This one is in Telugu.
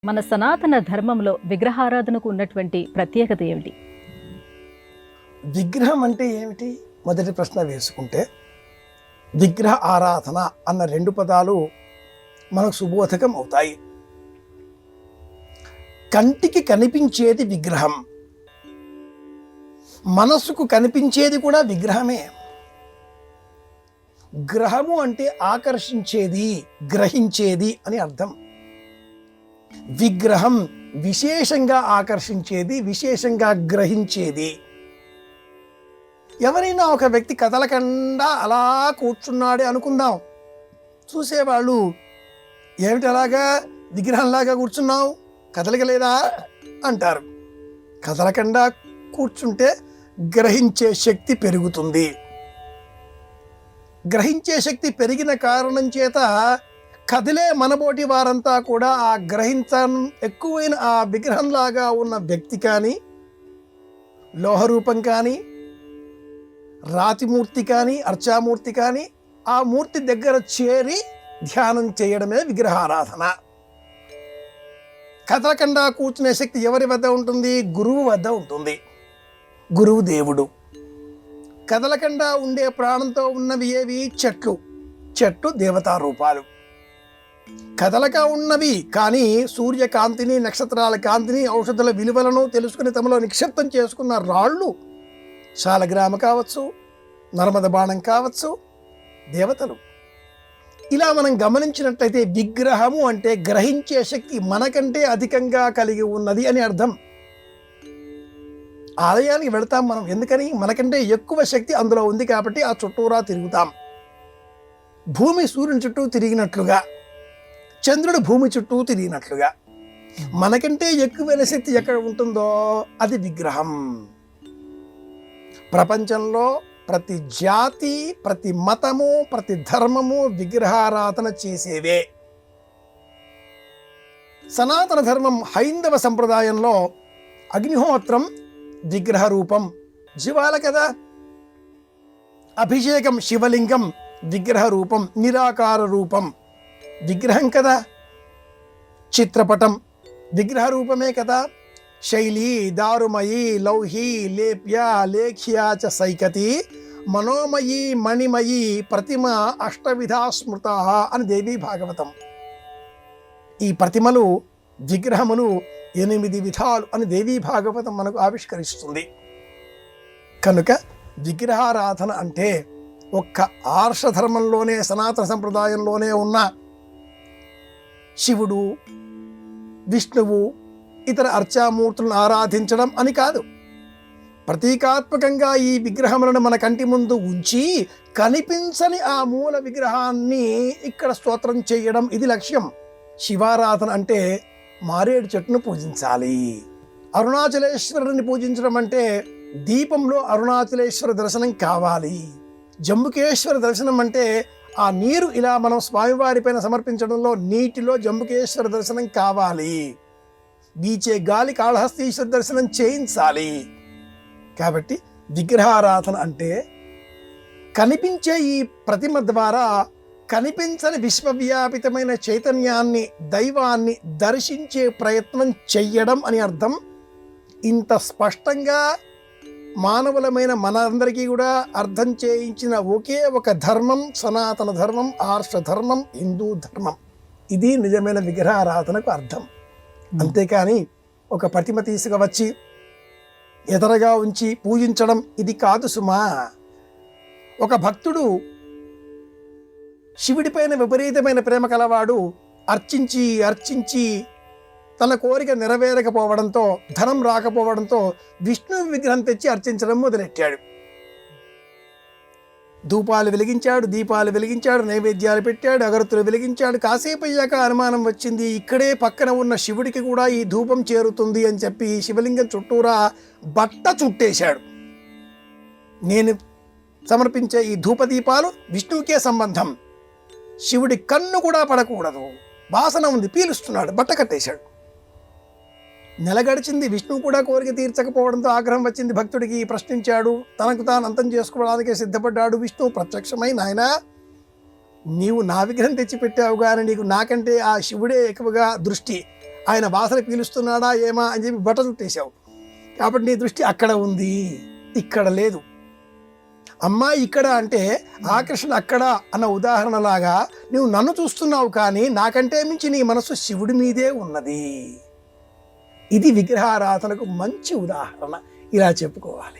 మన సనాతన ధర్మంలో విగ్రహారాధనకు ఉన్నటువంటి ప్రత్యేకత ఏమిటి? విగ్రహం అంటే ఏమిటి? మొదటి ప్రశ్న వేసుకుంటే విగ్రహ ఆరాధన అన్న రెండు పదాలు మనకు సుబోధకం అవుతాయి. కంటికి కనిపించేది విగ్రహం, మనస్సుకు కనిపించేది కూడా విగ్రహమే. గ్రహము అంటే ఆకర్షించేది, గ్రహించేది అని అర్థం. విగ్రహం విశేషంగా ఆకర్షించేది, విశేషంగా గ్రహించేది. ఎవరైనా ఒక వ్యక్తి కదలకుండా అలా కూర్చున్నాడే అనుకుందాం, చూసేవాళ్ళు ఏమిటి అలాగా విగ్రహంలాగా కూర్చున్నావు, కదలగలేదా అంటారు. కదలకుండా కూర్చుంటే గ్రహించే శక్తి పెరుగుతుంది. గ్రహించే శక్తి పెరిగిన కారణం చేత కదిలే మనబోటి వారంతా కూడా ఆ గ్రహించడం ఎక్కువైన ఆ విగ్రహంలాగా ఉన్న వ్యక్తి కానీ, లోహరూపం కానీ, రాతిమూర్తి కానీ, అర్చామూర్తి కానీ ఆ మూర్తి దగ్గర చేరి ధ్యానం చేయడమే విగ్రహారాధన. కదలకుండా కూర్చునే శక్తి ఎవరి వద్ద ఉంటుంది? గురువు వద్ద ఉంటుంది. గురువు దేవుడు. కదలకుండా ఉండే ప్రాణంతో ఉన్నవి ఏవి? చెట్లు. చెట్లు దేవతా రూపాలు. కదలక ఉన్నవి కానీ సూర్యకాంతిని, నక్షత్రాల కాంతిని, ఔషధుల విలువలను తెలుసుకుని తమలో నిక్షిప్తం చేసుకున్న రాళ్ళు, శాలగ్రామ కావచ్చు, నర్మద బాణం కావచ్చు, దేవతలు. ఇలా మనం గమనించినట్లయితే విగ్రహము అంటే గ్రహించే శక్తి మనకంటే అధికంగా కలిగి ఉన్నది అని అర్థం. ఆలయానికి వెళతాం మనం ఎందుకని? మనకంటే ఎక్కువ శక్తి అందులో ఉంది కాబట్టి ఆ చుట్టూరా తిరుగుతాం. భూమి సూర్యుని చుట్టూ తిరిగినట్లుగా, చంద్రుడు భూమి చుట్టూ తిరిగినట్లుగా మనకంటే ఎక్కువైన శక్తి ఎక్కడ ఉంటుందో అది విగ్రహం. ప్రపంచంలో ప్రతి జాతి, ప్రతి మతము, ప్రతి ధర్మము విగ్రహారాధన చేసేవే. సనాతన ధర్మం హైందవ సంప్రదాయంలో అగ్నిహోత్రం విగ్రహ రూపం, జీవాల కదా. అభిషేకం శివలింగం విగ్రహ రూపం, నిరాకార రూపం, విగ్రహం కదా. చిత్రపటం విగ్రహ రూపమే కదా. శైలి, దారుమయి, లౌహి, లేప్య, లేఖ్య చ సైకతి, మనోమయి, మణిమయి, ప్రతిమ అష్టవిధా స్మృత అని దేవీ భాగవతం. ఈ ప్రతిమలు, విగ్రహములు 8 విధాలు అని దేవీ భాగవతం మనకు ఆవిష్కరిస్తుంది. కనుక విగ్రహారాధన అంటే ఒక్క ఆర్షధర్మంలోనే, సనాతన సంప్రదాయంలోనే ఉన్న శివుడు, విష్ణువు, ఇతర అర్చామూర్తులను ఆరాధించడం అని కాదు. ప్రతీకాత్మకంగా ఈ విగ్రహములను మన కంటి ముందు ఉంచి కనిపించని ఆ మూల విగ్రహాన్ని ఇక్కడ స్తోత్రం చేయడం, ఇది లక్ష్యం. శివారాధన అంటే మారేడు చెట్టును పూజించాలి. అరుణాచలేశ్వరుని పూజించడం అంటే దీపంలో అరుణాచలేశ్వర దర్శనం కావాలి. జంబుకేశ్వర దర్శనం అంటే ఆ నీరు ఇలా మనం స్వామివారి పైన సమర్పించడంలో నీటిలో జంబుకేశ్వర దర్శనం కావాలి. వీచే గాలి కాళహస్తీశ్వర దర్శనం చేయించాలి. కాబట్టి విగ్రహారాధన అంటే కనిపించే ఈ ప్రతిమ ద్వారా కనిపించని విశ్వవ్యాపితమైన చైతన్యాన్ని, దైవాన్ని దర్శించే ప్రయత్నం చెయ్యడం అని అర్థం. ఇంత స్పష్టంగా మానవులమైన మనందరికీ కూడా అర్థం చేయించిన ఒకే ఒక ధర్మం సనాతన ధర్మం, ఆర్ష ధర్మం, హిందూ ధర్మం. ఇది నిజమైన విగ్రహారాధనకు అర్థం. అంతేకాని ఒక ప్రతిమ తీసుకువచ్చి ఎదరగా ఉంచి పూజించడం ఇది కాదు సుమా. ఒక భక్తుడు శివుడిపైన విపరీతమైన ప్రేమ కలవాడు అర్చించి అర్చించి తన కోరిక నెరవేరకపోవడంతో, ధనం రాకపోవడంతో విష్ణువు విగ్రహం తెచ్చి అర్చించడం మొదలెట్టాడు. ధూపాలు వెలిగించాడు, దీపాలు వెలిగించాడు, నైవేద్యాలు పెట్టాడు, అగరత్తులు వెలిగించాడు. కాసేపు అయ్యాక అనుమానం వచ్చింది, ఇక్కడే పక్కన ఉన్న శివుడికి కూడా ఈ ధూపం చేరుతుంది అని చెప్పి శివలింగం చుట్టూరా బట్ట చుట్టేశాడు. నేను సమర్పించే ఈ ధూపదీపాలు విష్ణువుకే సంబంధం, శివుడి కన్ను కూడా పడకూడదు, వాసన ఉంది, పీలుస్తున్నాడు, బట్ట కట్టేశాడు. నెల గడిచింది, విష్ణువు కూడా కోరిక తీర్చకపోవడంతో ఆగ్రహం వచ్చింది భక్తుడికి. ప్రశ్నించాడు, తనకు తాను అంతం చేసుకోవడానికే సిద్ధపడ్డాడు. విష్ణువు ప్రత్యక్షమై, నాయనా నీవు నా విగ్రహం తెచ్చిపెట్టావు కానీ నీకు నాకంటే ఆ శివుడే ఎక్కువగా దృష్టి, ఆయన వాసన పీలుస్తున్నాడా ఏమా అని చెప్పి బట్ట చుట్టేశావు. కాబట్టి నీ దృష్టి అక్కడ ఉంది, ఇక్కడ లేదు. అమ్మాయి ఇక్కడ అంటే ఆకర్షణ అక్కడ అన్న ఉదాహరణలాగా నువ్వు నన్ను చూస్తున్నావు, కానీ నాకంటే మించి నీ మనసు శివుడి మీదే ఉన్నది. ఇది విగ్రహారాధనకు మంచి ఉదాహరణ. ఇలా చెప్పుకోవాలి.